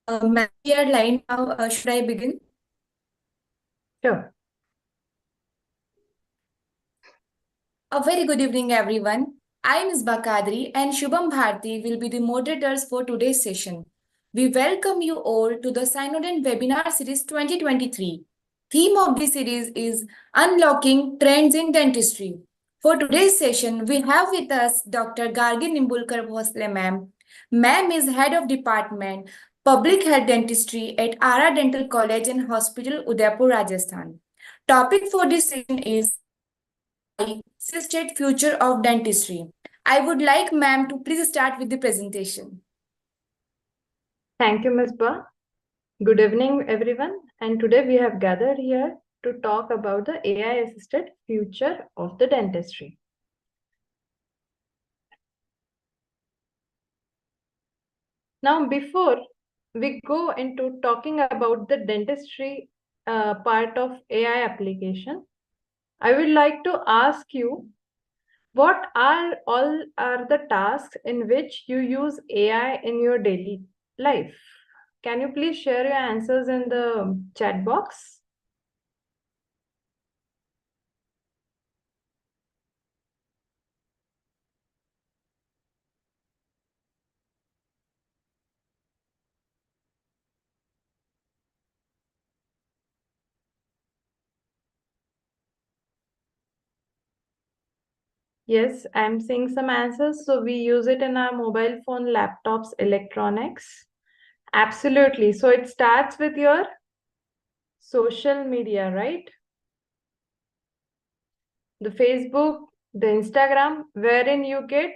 Ma'am, we are line now. Should I begin? Sure. A very good evening, everyone. I am Ms. Bakadri and Shubham Bharti will be the moderators for today's session. We welcome you all to the Cynodent Webinar Series 2023. Theme of the series is Unlocking Trends in Dentistry. For today's session, we have with us Dr. Gargi Nimbulkar Bhosle ma'am. Ma'am is Head of Department Public Health Dentistry at Ara Dental College and Hospital, Udaipur, Rajasthan. Topic for this session is Ai-Ssisted Future of Dentistry. I would like ma'am to please start with the presentation. Thank you, Ms. Ba. Good evening, everyone. And today we have gathered here to talk about the AI-assisted future of the dentistry. Now, before we go into talking about the dentistry part of AI application, I would like to ask you, what are all are the tasks in which you use AI in your daily life? Can you please share your answers in the chat box? Yes, I'm seeing some answers. So we use it in our mobile phone, laptops, electronics. Absolutely. So it starts with your social media, right? The Facebook, the Instagram, wherein you get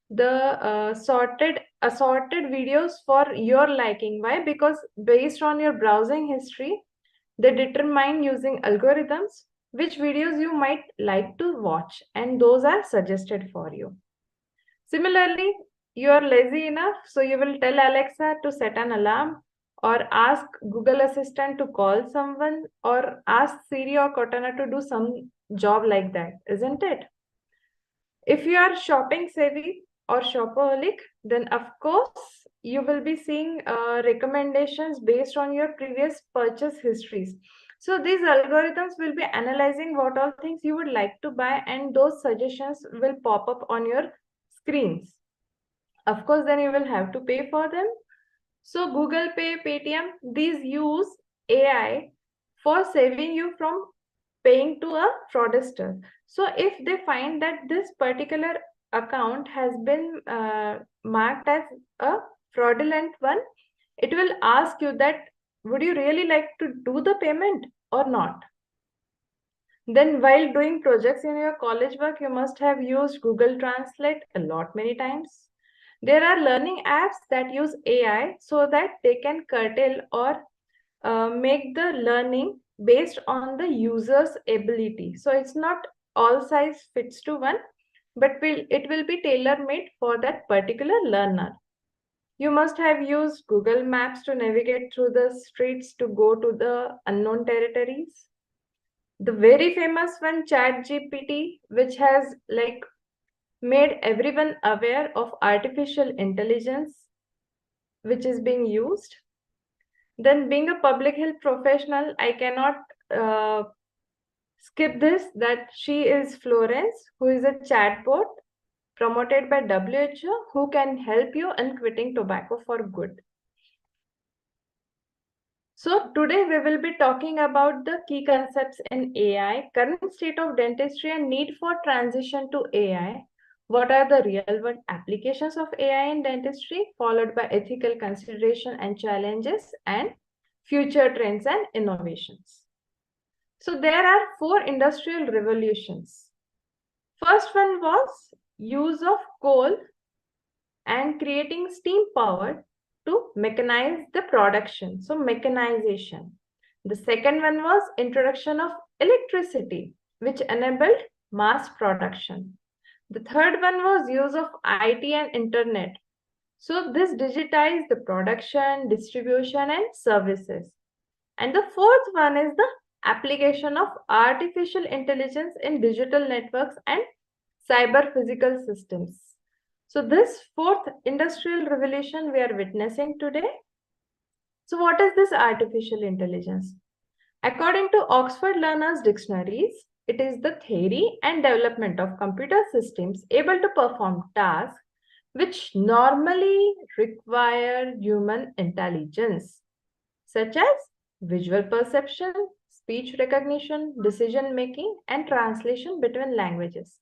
the assorted videos for your liking. Why? Because based on your browsing history, they determine using algorithms which videos you might like to watch, and those are suggested for you. Similarly, you are lazy enough, so you will tell Alexa to set an alarm, or ask Google Assistant to call someone, or ask Siri or Cortana to do some job like that, isn't it? If you are shopping savvy or shopaholic, then of course you will be seeing recommendations based on your previous purchase histories. So these algorithms will be analyzing what all things you would like to buy, and those suggestions will pop up on your screens. Of course, then you will have to pay for them. So Google Pay, Paytm, these use AI for saving you from paying to a fraudster. So if they find that this particular account has been marked as a fraudulent one, it will ask you that, would you really like to do the payment or not? Then while doing projects in your college work, you must have used Google Translate a lot many times. There are learning apps that use AI so that they can curtail or make the learning based on the user's ability. So it's not all size fits to one, but it will be tailor-made for that particular learner. You must have used Google Maps to navigate through the streets to go to the unknown territories. The very famous one, ChatGPT, which has made everyone aware of artificial intelligence, which is being used. Then, being a public health professional, I cannot skip this, that she is Florence, who is a chatbot promoted by WHO, who can help you in quitting tobacco for good. So today we will be talking about the key concepts in AI, current state of dentistry and need for transition to AI. What are the real world applications of AI in dentistry, followed by ethical consideration and challenges, and future trends and innovations. So there are 4 industrial revolutions. First one was use of coal and creating steam power to mechanize the production. So mechanization. The second one was introduction of electricity, which enabled mass production. The third one was use of IT and internet. So this digitized the production, distribution, and services. And the fourth one is the application of artificial intelligence in digital networks and cyber physical systems. So this 4th industrial revolution we are witnessing today. So what is this artificial intelligence? According to Oxford Learners Dictionaries, it is the theory and development of computer systems able to perform tasks which normally require human intelligence, such as visual perception, speech recognition, decision making, and translation between languages.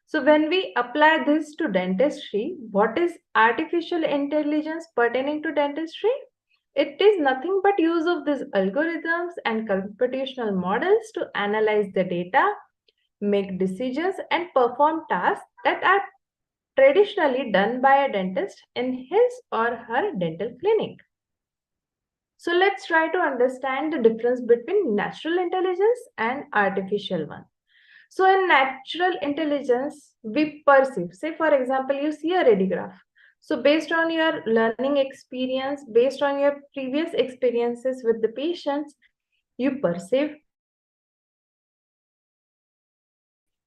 So when we apply this to dentistry, what is artificial intelligence pertaining to dentistry? It is nothing but use of these algorithms and computational models to analyze the data, make decisions, and perform tasks that are traditionally done by a dentist in his or her dental clinic. So let's try to understand the difference between natural intelligence and artificial one. So in natural intelligence, we perceive, say for example, you see a radiograph. So based on your learning experience, based on your previous experiences with the patients, you perceive,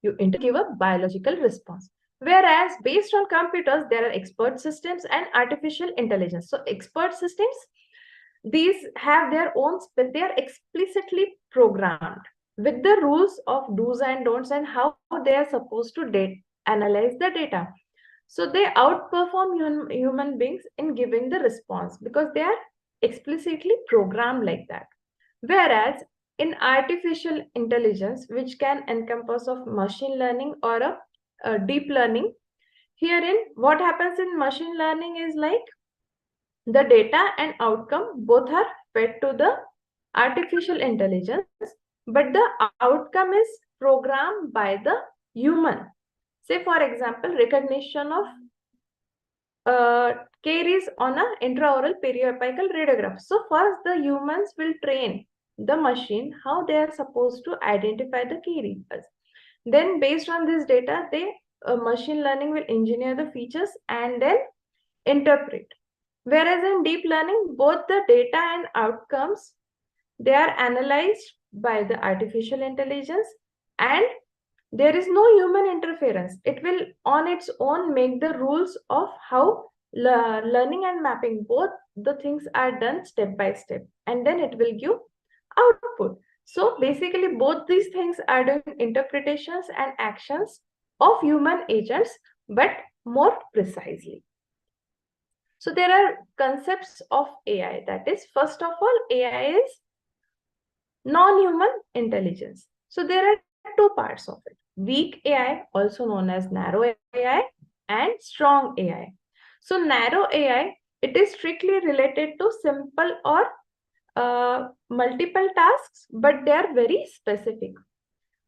you give a biological response. Whereas based on computers, there are expert systems and artificial intelligence. So expert systems, these have their own, they are explicitly programmed with the rules of do's and don'ts and how they are supposed to analyze the data. So they outperform human beings in giving the response because they are explicitly programmed like that. Whereas in artificial intelligence, which can encompass of machine learning or a deep learning, herein what happens in machine learning is like the data and outcome both are fed to the artificial intelligence, but the outcome is programmed by the human. Say for example, recognition of caries on an intraoral periapical radiograph. So first the humans will train the machine how they are supposed to identify the caries. Then based on this data, machine learning will engineer the features and then interpret. Whereas in deep learning, both the data and outcomes, they are analyzed by the artificial intelligence and there is no human interference. It will on its own make the rules of how learning and mapping, both the things are done step by step and then it will give output. So basically both these things are doing interpretations and actions of human agents, but more precisely. So there are concepts of AI. That is, first of all, AI is non-human intelligence. So there are two parts of it. Weak AI, also known as narrow AI, and strong AI. So narrow AI, it is strictly related to simple or multiple tasks, but they are very specific.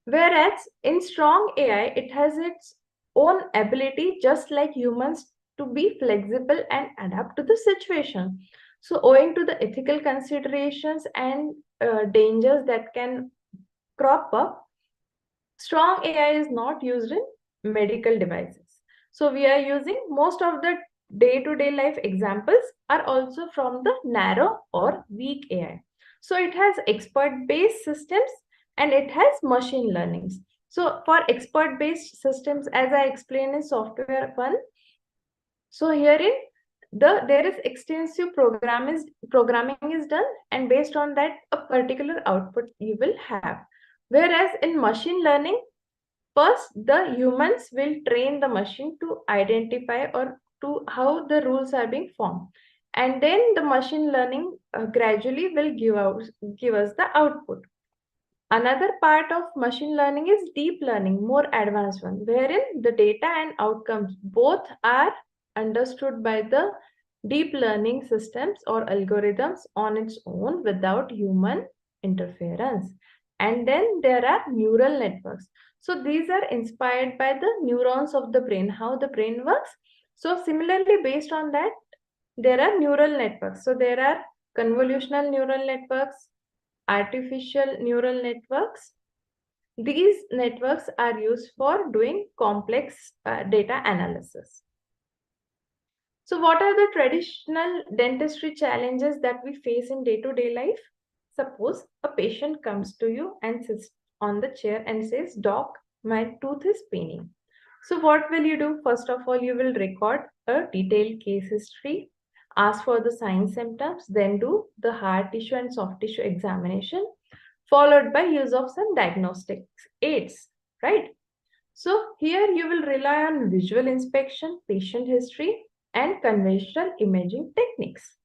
Whereas in strong AI, it has its own ability, just like humans, to be flexible and adapt to the situation. So owing to the ethical considerations and dangers that can crop up, strong AI is not used in medical devices. So we are using most of the day-to-day life examples are also from the narrow or weak AI. So it has expert-based systems and it has machine learnings. So for expert-based systems, as I explained in software one, so herein there is extensive programming is done, and based on that a particular output you will have. Whereas in machine learning, first the humans will train the machine to identify or to how the rules are being formed, and then the machine learning gradually will give us the output. Another part of machine learning is deep learning, more advanced one, wherein the data and outcomes both are understood by the deep learning systems or algorithms on its own without human interference. And then there are neural networks. So these are inspired by the neurons of the brain, how the brain works. So similarly, based on that, there are neural networks. So there are convolutional neural networks, artificial neural networks. These networks are used for doing complex data analysis. So what are the traditional dentistry challenges that we face in day-to-day life? Suppose a patient comes to you and sits on the chair and says, "Doc, my tooth is paining." So what will you do? First of all, you will record a detailed case history, ask for the sign symptoms, then do the hard tissue and soft tissue examination, followed by use of some diagnostic aids, right? So here you will rely on visual inspection, patient history, and conventional imaging techniques.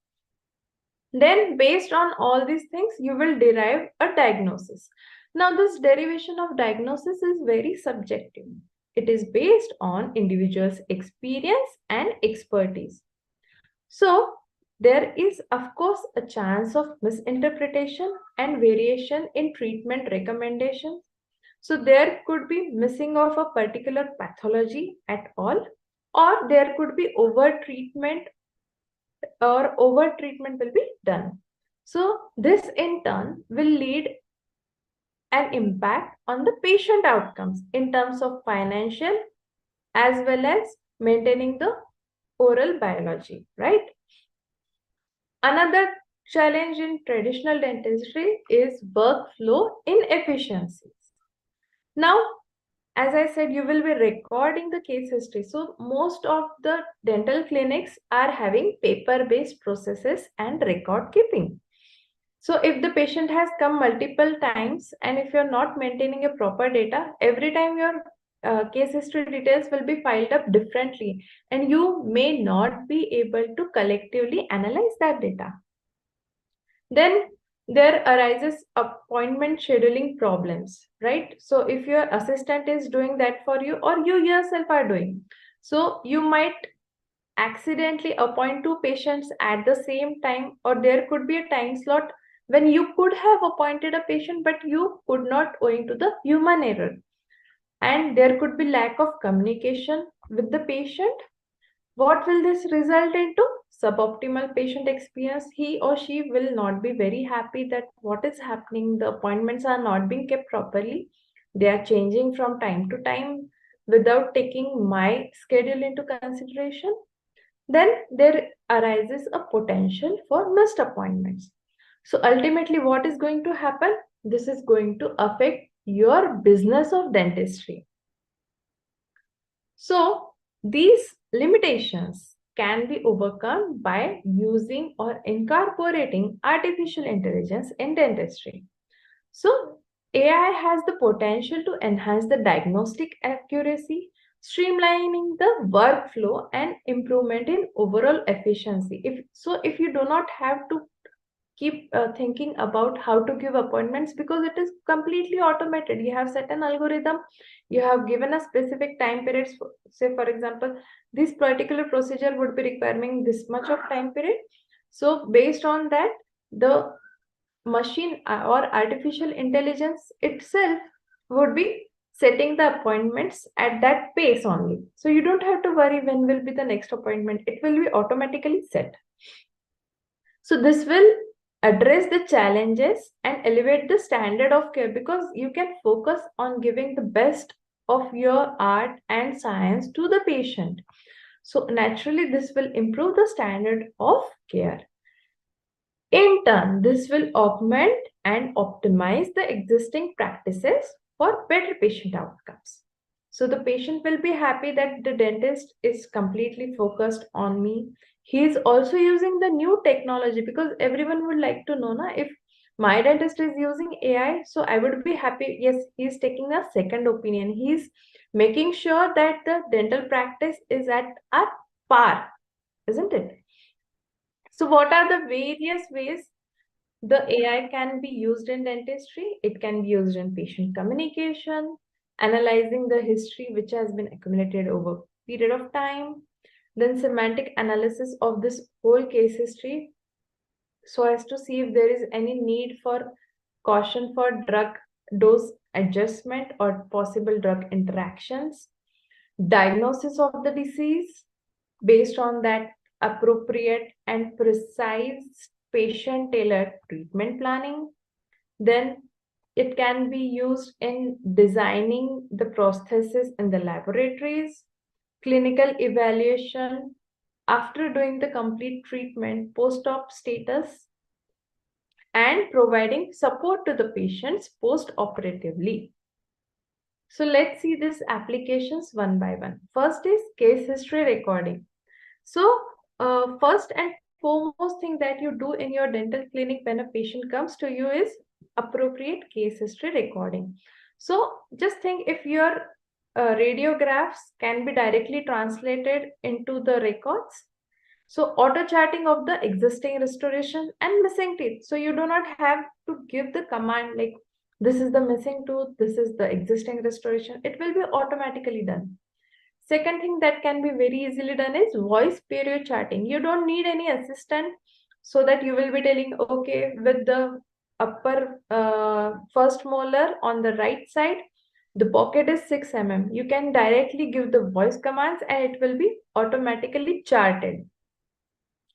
Then based on all these things, you will derive a diagnosis. Now this derivation of diagnosis is very subjective. It is based on individual's experience and expertise. So there is of course a chance of misinterpretation and variation in treatment recommendations. So there could be missing of a particular pathology at all, or there could be over treatment will be done. So this in turn will lead an impact on the patient outcomes in terms of financial as well as maintaining the oral biology, right? Another challenge in traditional dentistry is workflow inefficiencies. Now, as I said, you will be recording the case history. So most of the dental clinics are having paper-based processes and record keeping. So if the patient has come multiple times and if you're not maintaining a proper data, every time your case history details will be filed up differently and you may not be able to collectively analyze that data. Then there arises appointment scheduling problems, right? So if your assistant is doing that for you or you yourself are doing, so you might accidentally appoint two patients at the same time, or there could be a time slot when you could have appointed a patient but you could not owing to the human error. And there could be lack of communication with the patient. What will this result into? Suboptimal patient experience. He or she will not be very happy that what is happening. The appointments are not being kept properly. They are changing from time to time without taking my schedule into consideration. Then there arises a potential for missed appointments. So ultimately, what is going to happen? This is going to affect your business of dentistry. So these limitations can be overcome by using or incorporating artificial intelligence in dentistry. So AI has the potential to enhance the diagnostic accuracy, streamlining the workflow and improvement in overall efficiency. If you do not have to keep thinking about how to give appointments because it is completely automated. You have set an algorithm, you have given a specific time periods. Say for example, this particular procedure would be requiring this much of time period. So based on that, the machine or artificial intelligence itself would be setting the appointments at that pace only. So you don't have to worry when will be the next appointment. It will be automatically set. So this will address the challenges and elevate the standard of care because you can focus on giving the best of your art and science to the patient. So naturally, this will improve the standard of care. In turn, this will augment and optimize the existing practices for better patient outcomes. So the patient will be happy that the dentist is completely focused on me. He is also using the new technology because everyone would like to know if my dentist is using AI, so I would be happy. Yes, he's taking a second opinion. He's making sure that the dental practice is at a par, isn't it? So what are the various ways the AI can be used in dentistry? It can be used in patient communication, analyzing the history which has been accumulated over a period of time, then semantic analysis of this whole case history so as to see if there is any need for caution for drug dose adjustment or possible drug interactions, diagnosis of the disease based on that appropriate and precise patient tailored treatment planning. Then it can be used in designing the prosthesis in the laboratories, clinical evaluation after doing the complete treatment, post-op status, and providing support to the patients post-operatively. So let's see these applications one by one. First is case history recording. So first and foremost thing that you do in your dental clinic when a patient comes to you is appropriate case history recording. So just think, if your radiographs can be directly translated into the records, so auto charting of the existing restoration and missing teeth. So you do not have to give the command like this is the missing tooth, this is the existing restoration. It will be automatically done. Second thing that can be very easily done is voice period charting. You don't need any assistant, so that you will be telling, okay, with the upper first molar on the right side, the pocket is 6 mm. You can directly give the voice commands and it will be automatically charted.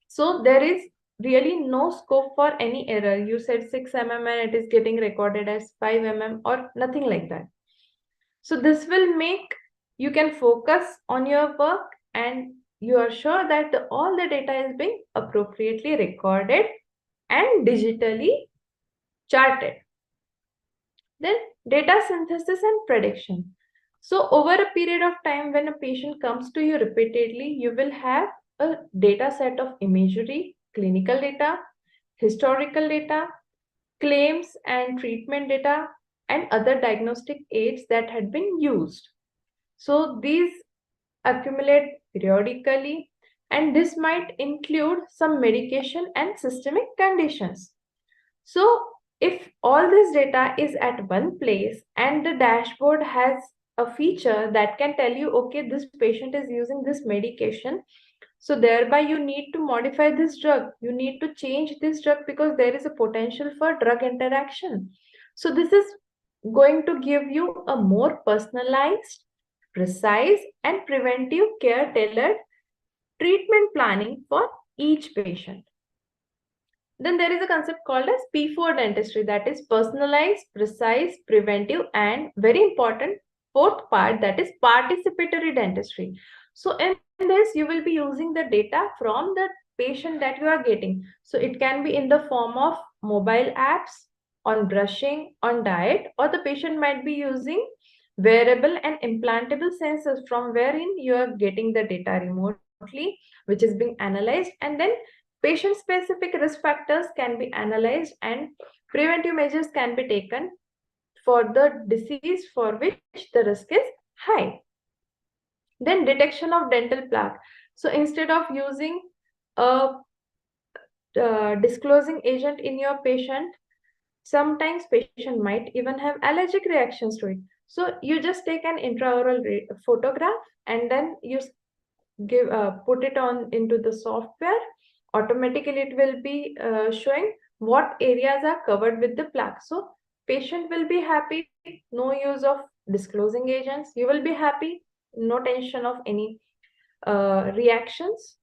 So there is really no scope for any error. You said 6 mm and it is getting recorded as 5 mm or nothing like that. So this will make you can focus on your work and you are sure that all the data is being appropriately recorded and digitally charted. Then data synthesis and prediction. So over a period of time, when a patient comes to you repeatedly, you will have a data set of imagery, clinical data, historical data, claims and treatment data, and other diagnostic aids that had been used. So these accumulate periodically, and this might include some medication and systemic conditions. So if all this data is at one place and the dashboard has a feature that can tell you, okay, this patient is using this medication, so thereby you need to modify this drug, you need to change this drug because there is a potential for drug interaction. So this is going to give you a more personalized, precise, and preventive care tailored treatment planning for each patient. Then there is a concept called as P4 dentistry, that is personalized, precise, preventive, and very important fourth part, that is participatory dentistry. So in this, you will be using the data from the patient that you are getting. So it can be in the form of mobile apps, on brushing, on diet, or the patient might be using wearable and implantable sensors from wherein you are getting the data remotely, which is being analyzed, and then patient-specific risk factors can be analyzed and preventive measures can be taken for the disease for which the risk is high. Then detection of dental plaque. So instead of using a disclosing agent in your patient, sometimes patient might even have allergic reactions to it. So you just take an intraoral photograph and then you put it on into the software. Automatically it will be showing what areas are covered with the plaque. So patient will be happy, no use of disclosing agents. You will be happy, no tension of any reactions.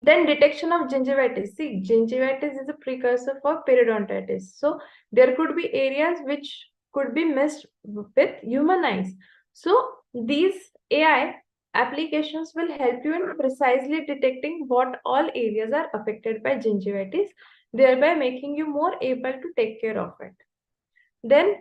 Then detection of gingivitis. See, gingivitis is a precursor for periodontitis. So there could be areas which could be missed with human eyes. So these AI applications will help you in precisely detecting what all areas are affected by gingivitis, thereby making you more able to take care of it. Then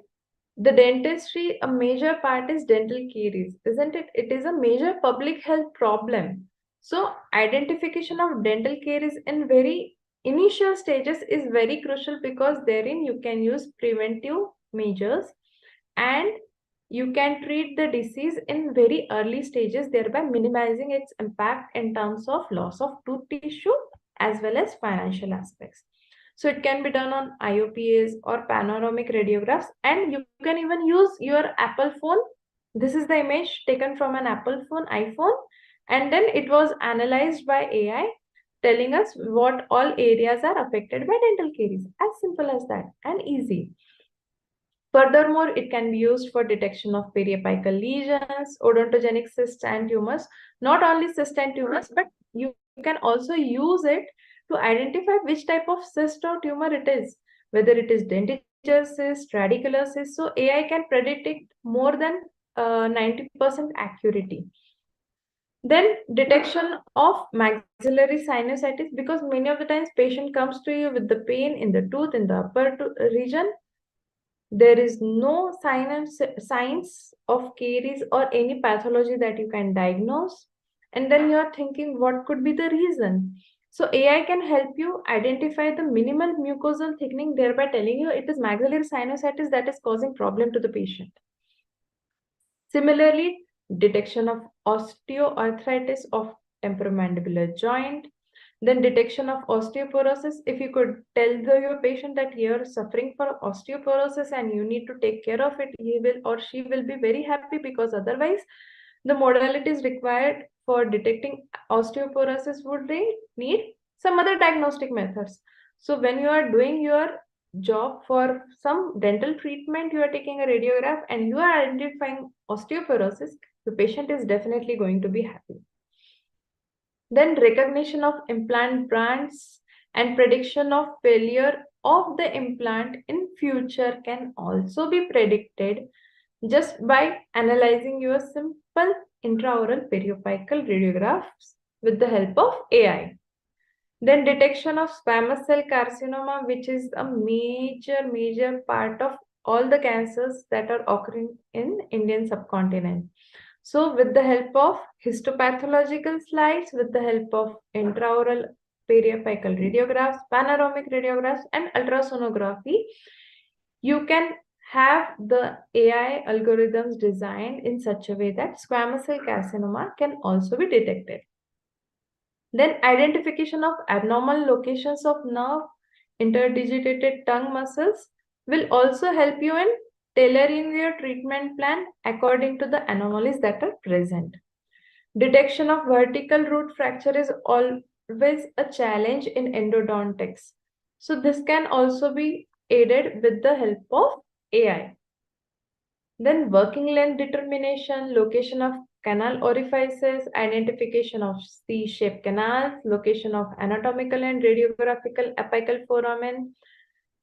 the dentistry, a major part is dental caries, isn't it? It is a major public health problem. So identification of dental caries in very initial stages is very crucial because therein you can use preventive measures and you can treat the disease in very early stages, thereby minimizing its impact in terms of loss of tooth tissue as well as financial aspects. So it can be done on IOPs or panoramic radiographs, and you can even use your Apple phone. This is the image taken from an Apple phone, iPhone, and then it was analyzed by AI, telling us what all areas are affected by dental caries. As simple as that and easy. Furthermore, it can be used for detection of periapical lesions, odontogenic cysts and tumors. Not only cysts and tumors, but you can also use it to identify which type of cyst or tumor it is, whether it is dentiger cyst, radicular cyst. So AI can predict it more than 90% accuracy. Then detection of maxillary sinusitis, because many of the times patient comes to you with the pain in the tooth in the upper region. There is no signs of caries or any pathology that you can diagnose. And then you're thinking, what could be the reason? So AI can help you identify the minimal mucosal thickening, thereby telling you it is maxillary sinusitis that is causing problem to the patient. Similarly, detection of osteoarthritis of temporomandibular joint, then detection of osteoporosis. If you could tell your patient that you're suffering for osteoporosis and you need to take care of it, he will or she will be very happy, because otherwise the modalities required for detecting osteoporosis would need some other diagnostic methods. So when you are doing your job for some dental treatment, you are taking a radiograph and you are identifying osteoporosis, the patient is definitely going to be happy. Then recognition of implant brands and prediction of failure of the implant in future can also be predicted just by analyzing your simple intraoral perioapical radiographs with the help of AI. Then detection of squamous cell carcinoma, which is a major part of all the cancers that are occurring in Indian subcontinent. So with the help of histopathological slides, with the help of intraoral perioapical radiographs, panoramic radiographs, and ultrasonography, you can have the AI algorithms designed in such a way that squamous cell carcinoma can also be detected. Then identification of abnormal locations of nerve, interdigitated tongue muscles will also help you in tailoring your treatment plan according to the anomalies that are present. Detection of vertical root fracture is always a challenge in endodontics. So this can also be aided with the help of AI. Then working length determination, location of canal orifices, identification of C-shaped canals, location of anatomical and radiographical apical foramen,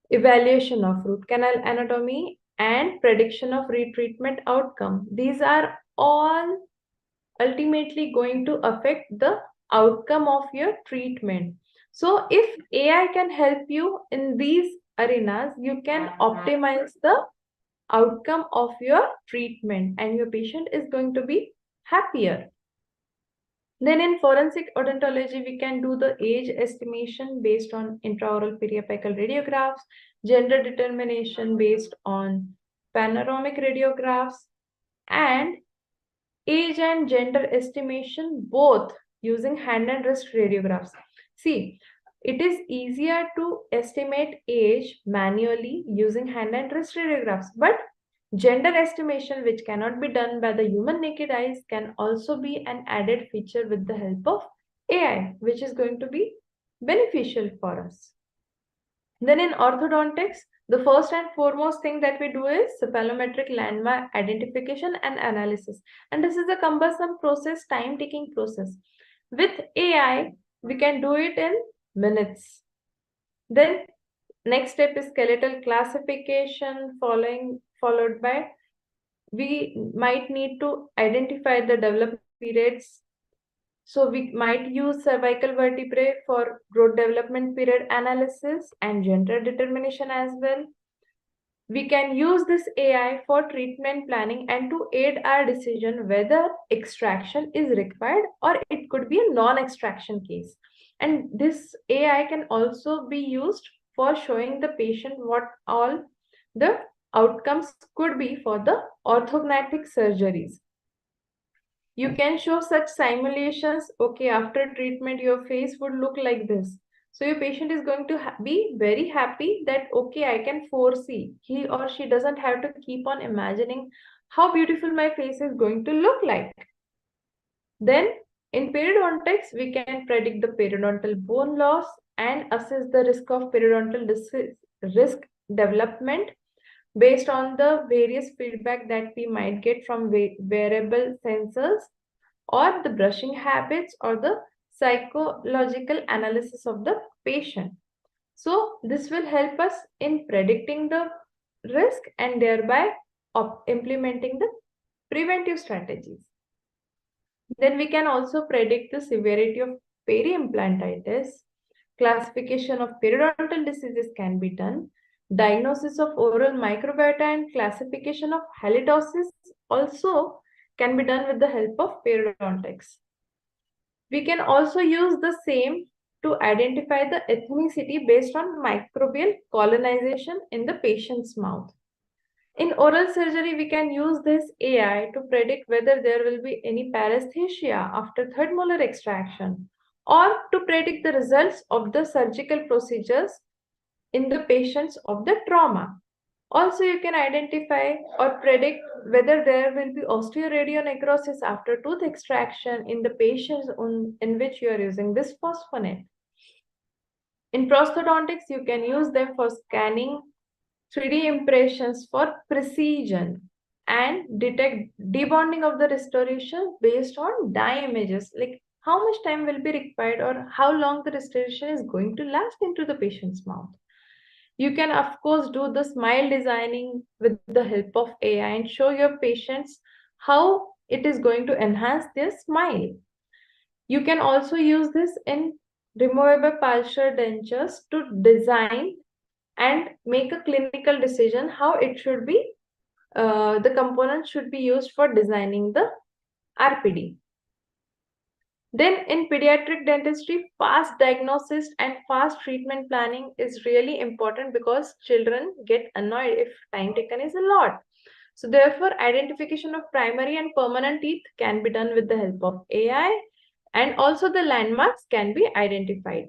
evaluation of root canal anatomy, and prediction of retreatment outcome. These are all ultimately going to affect the outcome of your treatment. So if AI can help you in these arenas, you can optimize the outcome of your treatment and your patient is going to be happier. Then in forensic odontology, we can do the age estimation based on intraoral perioapical radiographs, gender determination based on panoramic radiographs, and age and gender estimation both using hand and wrist radiographs. See, it is easier to estimate age manually using hand and wrist radiographs, but gender estimation, which cannot be done by the human naked eyes, can also be an added feature with the help of AI, which is going to be beneficial for us. Then in orthodontics, the first and foremost thing that we do is cephalometric landmark identification and analysis. And this is a cumbersome process, time-taking process. With AI, we can do it in minutes. Then next step is skeletal classification, followed by we might need to identify the development periods. So we might use cervical vertebrae for growth development period analysis and gender determination as well. We can use this AI for treatment planning and to aid our decision whether extraction is required or it could be a non-extraction case. And this AI can also be used for showing the patient what all the outcomes could be for the orthodontic surgeries. You can show such simulations. Okay, after treatment, your face would look like this. So your patient is going to be very happy that, okay, I can foresee. He or she doesn't have to keep on imagining how beautiful my face is going to look like. Then in periodontics, we can predict the periodontal bone loss and assess the risk of periodontal risk development based on the various feedback that we might get from wearable sensors or the brushing habits or the psychological analysis of the patient. So this will help us in predicting the risk and thereby implementing the preventive strategies. Then we can also predict the severity of peri-implantitis. Classification of periodontal diseases can be done. Diagnosis of oral microbiota and classification of halitosis also can be done with the help of periodontics. We can also use the same to identify the ethnicity based on microbial colonization in the patient's mouth. In oral surgery, we can use this AI to predict whether there will be any paresthesia after third molar extraction, or to predict the results of the surgical procedures in the patients of the trauma. Also, you can identify or predict whether there will be osteoradionecrosis after tooth extraction in the patients in which you are using this phosphonate. In prosthodontics, you can use them for scanning 3D impressions for precision and detect debonding of the restoration based on dye images, like how much time will be required or how long the restoration is going to last into the patient's mouth. You can, of course, do the smile designing with the help of AI and show your patients how it is going to enhance their smile. You can also use this in removable partial dentures to design and make a clinical decision how it should be, the components should be used for designing the RPD. Then in pediatric dentistry, fast diagnosis and fast treatment planning is really important because children get annoyed if time taken is a lot. So therefore, identification of primary and permanent teeth can be done with the help of AI, and also the landmarks can be identified.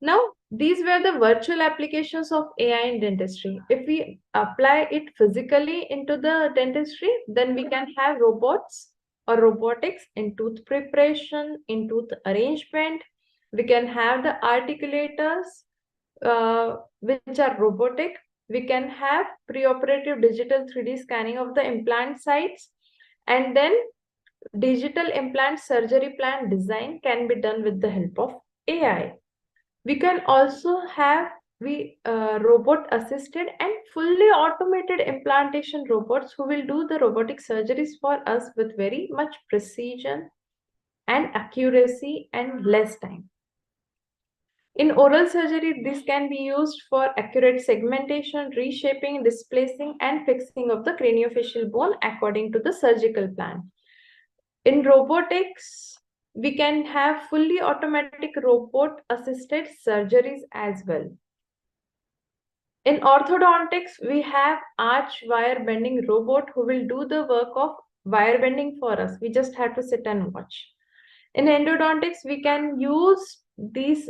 Now, these were the virtual applications of AI in dentistry. If we apply it physically into the dentistry, then we can have robots or robotics in tooth preparation, in tooth arrangement. We can have the articulators, which are robotic. We can have preoperative digital 3D scanning of the implant sites, and then digital implant surgery plan design can be done with the help of AI. We can also have robot assisted and fully automated implantation robots who will do the robotic surgeries for us with very much precision and accuracy and less time. In oral surgery, this can be used for accurate segmentation, reshaping, displacing, and fixing of the craniofacial bone according to the surgical plan. In robotics, we can have fully automatic robot assisted surgeries as well. In orthodontics, we have arch wire bending robot who will do the work of wire bending for us. We just have to sit and watch. In endodontics, we can use these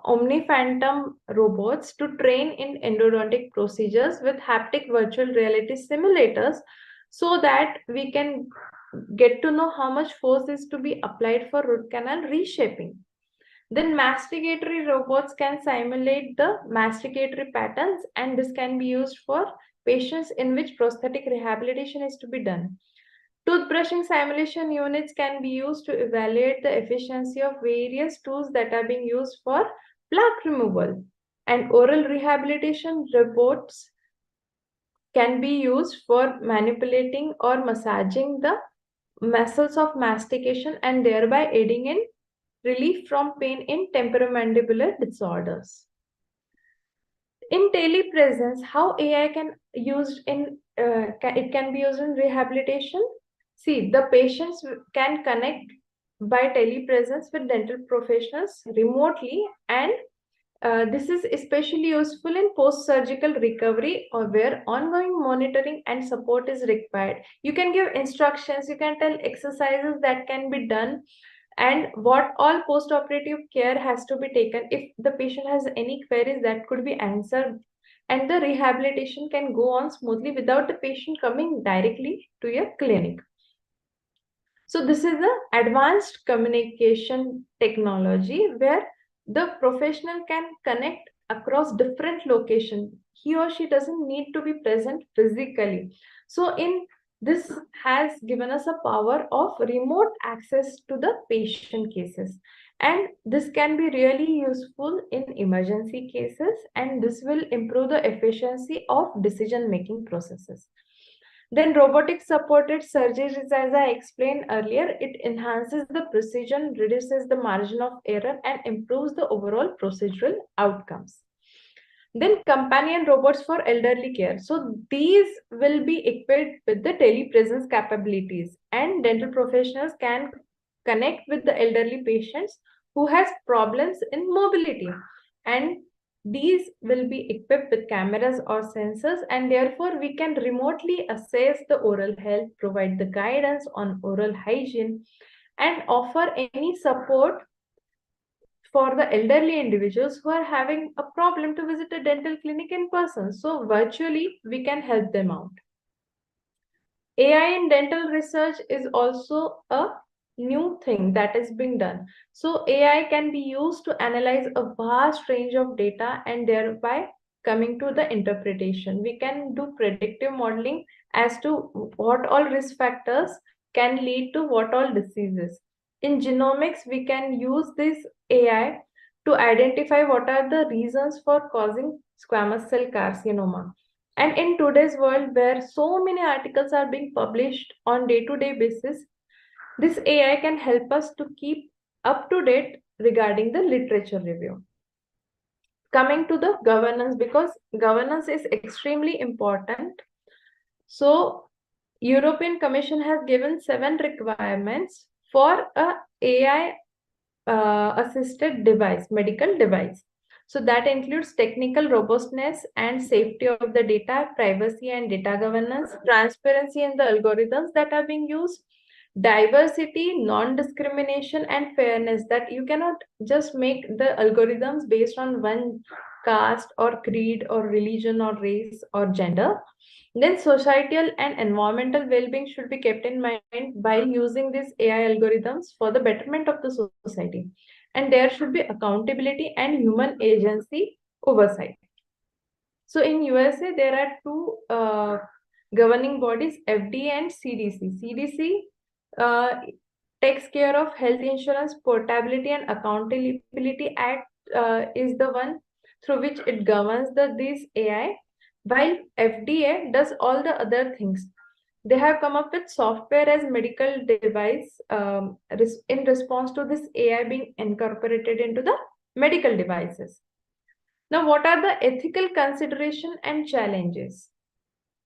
omni-phantom robots to train in endodontic procedures with haptic virtual reality simulators, so that we can get to know how much force is to be applied for root canal reshaping. Then masticatory robots can simulate the masticatory patterns, and this can be used for patients in which prosthetic rehabilitation is to be done. Toothbrushing simulation units can be used to evaluate the efficiency of various tools that are being used for plaque removal. And oral rehabilitation robots can be used for manipulating or massaging the muscles of mastication and thereby aiding in relief from pain in temporomandibular disorders. In telepresence, how AI can used in it can be used in rehabilitation. See, the patients can connect by telepresence with dental professionals remotely, and this is especially useful in post-surgical recovery or where ongoing monitoring and support is required. You can give instructions, you can tell exercises that can be done, and what all post-operative care has to be taken. If the patient has any queries, that could be answered, and the rehabilitation can go on smoothly without the patient coming directly to your clinic. So this is the advanced communication technology where the professional can connect across different locations. He or she doesn't need to be present physically. So in this has given us a power of remote access to the patient cases. And this can be really useful in emergency cases, and this will improve the efficiency of decision-making processes. Then robotic supported surgeries, as I explained earlier, it enhances the precision, reduces the margin of error, and improves the overall procedural outcomes. Then companion robots for elderly care. So these will be equipped with the telepresence capabilities, and dental professionals can connect with the elderly patients who has problems in mobility, and these will be equipped with cameras or sensors, and therefore we can remotely assess the oral health, provide the guidance on oral hygiene, and offer any support for the elderly individuals who are having a problem to visit a dental clinic in person. So virtually we can help them out. AI in dental research is also a new thing that is being done. So AI can be used to analyze a vast range of data and thereby coming to the interpretation. We can do predictive modeling as to what all risk factors can lead to what all diseases. In genomics, we can use this AI to identify what are the reasons for causing squamous cell carcinoma. And in today's world, where so many articles are being published on day-to-day basis, this AI can help us to keep up to date regarding the literature review. Coming to the governance, because governance is extremely important. So European Commission has given 7 requirements for a AI assisted device, medical device. So that includes technical robustness and safety of the data, privacy and data governance, transparency in the algorithms that are being used, diversity, non-discrimination, and fairness, that you cannot just make the algorithms based on one caste or creed or religion or race or gender. Then societal and environmental well-being should be kept in mind while using these AI algorithms for the betterment of the society. And there should be accountability and human agency oversight. So in USA, there are two governing bodies, FDA and CDC. CDC takes care of Health Insurance Portability and Accountability Act is the one through which it governs these AI, while FDA does all the other things. They have come up with software as medical device in response to this AI being incorporated into the medical devices. Now, what are the ethical consideration and challenges?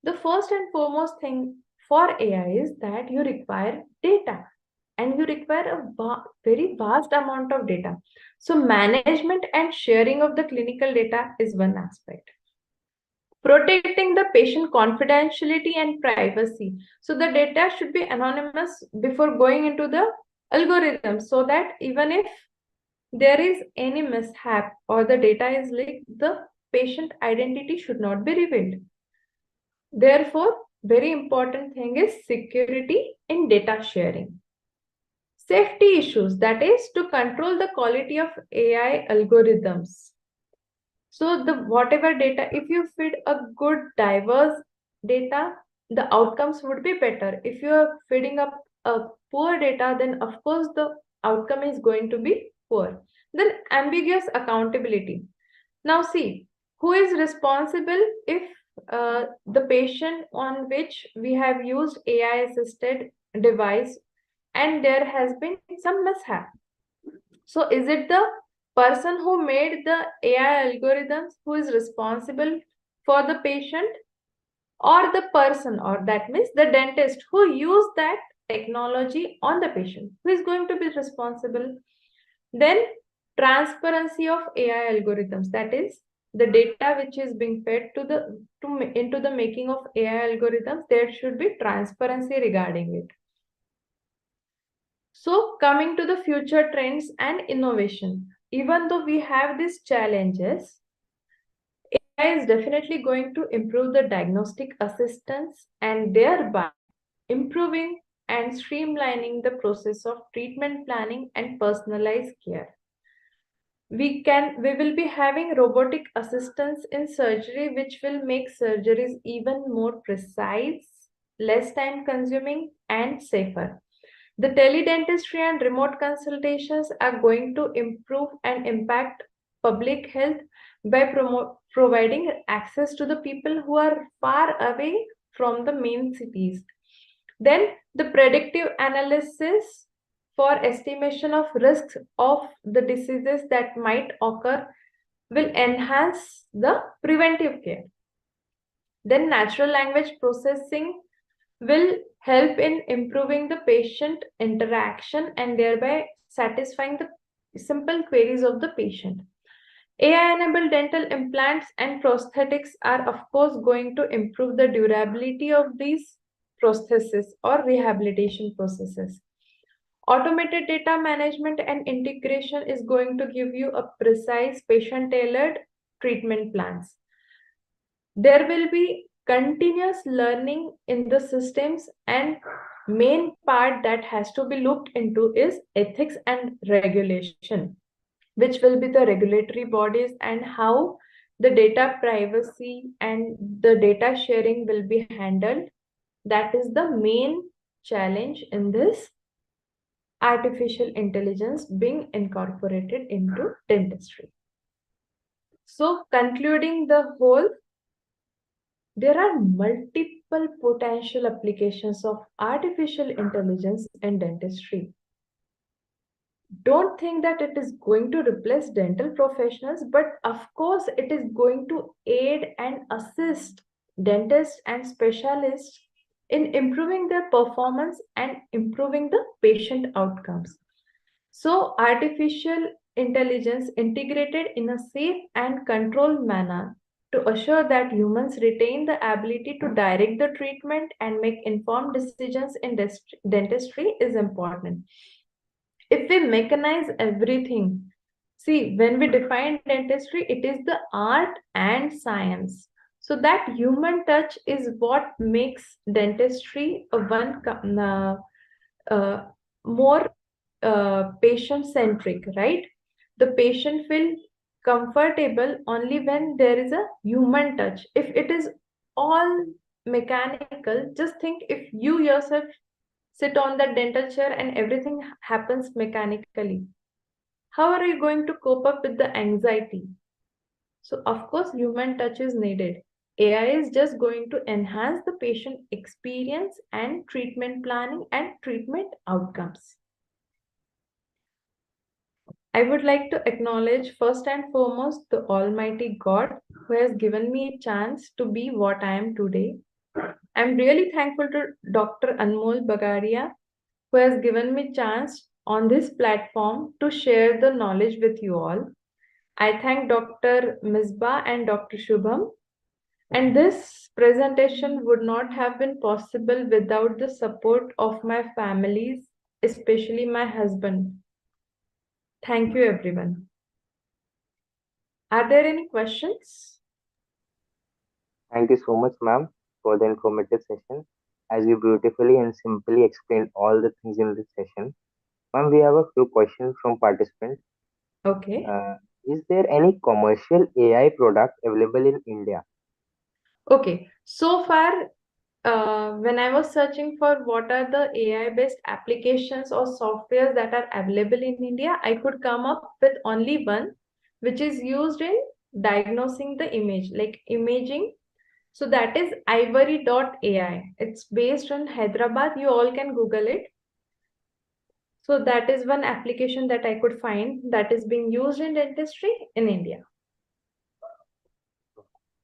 The first and foremost thing for AI is that you require data, and you require a very vast amount of data. So management and sharing of the clinical data is one aspect. Protecting the patient confidentiality and privacy. So the data should be anonymous before going into the algorithm, so that even if there is any mishap or the data is leaked, the patient identity should not be revealed. Therefore, very important thing is security in data sharing. Safety issues, that is to control the quality of AI algorithms. So the whatever data, if you feed a good diverse data, the outcomes would be better. If you are feeding up a poor data, then of course the outcome is going to be poor. Then ambiguous accountability. Now see, who is responsible if the patient on which we have used AI assisted device and there has been some mishap? So is it the person who made the AI algorithms who is responsible for the patient, or the person, or that means the dentist who used that technology on the patient, who is going to be responsible? Then transparency of AI algorithms, that is the data which is being fed into the making of AI algorithms, there should be transparency regarding it. So coming to the future trends and innovation, even though we have these challenges, AI is definitely going to improve the diagnostic assistance and thereby improving and streamlining the process of treatment planning and personalized care. We will be having robotic assistance in surgery, which will make surgeries even more precise, less time consuming, and safer. The teledentistry and remote consultations are going to improve and impact public health by providing access to the people who are far away from the main cities. Then the predictive analysis for estimation of risks of the diseases that might occur will enhance the preventive care. Then natural language processing will help in improving the patient interaction and thereby satisfying the simple queries of the patient. AI-enabled dental implants and prosthetics are, of course, going to improve the durability of these prostheses or rehabilitation processes. Automated data management and integration is going to give you a precise patient-tailored treatment plans. There will be continuous learning in the systems, and main part that has to be looked into is ethics and regulation, which will be the regulatory bodies and how the data privacy and the data sharing will be handled. That is the main challenge in this artificial intelligence being incorporated into dentistry. So, concluding the whole, there are multiple potential applications of artificial intelligence in dentistry. Don't think that it is going to replace dental professionals, but of course, it is going to aid and assist dentists and specialists in improving their performance and improving the patient outcomes. So, artificial intelligence integrated in a safe and controlled manner to assure that humans retain the ability to direct the treatment and make informed decisions in dentistry is important. If we mechanize everything, see, when we define dentistry, it is the art and science. So that human touch is what makes dentistry more patient centric, right? The patient feel comfortable only when there is a human touch. If it is all mechanical, just think if you yourself sit on that dental chair and everything happens mechanically, how are you going to cope up with the anxiety? So, of course, human touch is needed. AI is just going to enhance the patient experience and treatment planning and treatment outcomes. I would like to acknowledge first and foremost the Almighty God who has given me a chance to be what I am today. I'm really thankful to Dr. Anmol Bagaria who has given me chance on this platform to share the knowledge with you all. I thank Dr. Misbah and Dr. Shubham. And this presentation would not have been possible without the support of my families, especially my husband. Thank you, everyone. Are there any questions? Thank you so much, ma'am, for the informative session. As you beautifully and simply explained all the things in this session. Ma'am, we have a few questions from participants. Okay. Is there any commercial AI product available in India? Okay. So far, when I was searching for what are the AI-based applications or softwares that are available in India, I could come up with only one, which is used in diagnosing the image, like imaging. So that is ivory.ai. It's based on Hyderabad. You all can Google it. So that is one application that I could find that is being used in dentistry in India.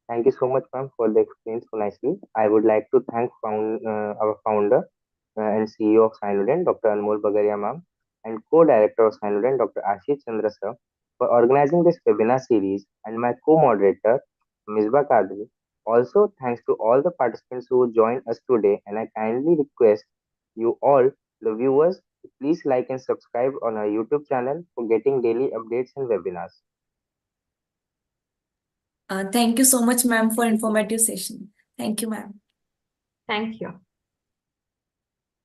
Thank you so much, ma'am, for the experience so nicely. I would like to thank our founder and CEO of Cynodent, Dr. Anmol Bagaria, ma'am, and co-director of Cynodent, Dr. Ashish Chandra, sir, for organizing this webinar series, and my co-moderator, Ms. Bakadri. Also, thanks to all the participants who joined us today, and I kindly request you all, the viewers, to please like and subscribe on our YouTube channel for getting daily updates and webinars. Thank you so much, ma'am, for informative session. Thank you, ma'am. Thank you.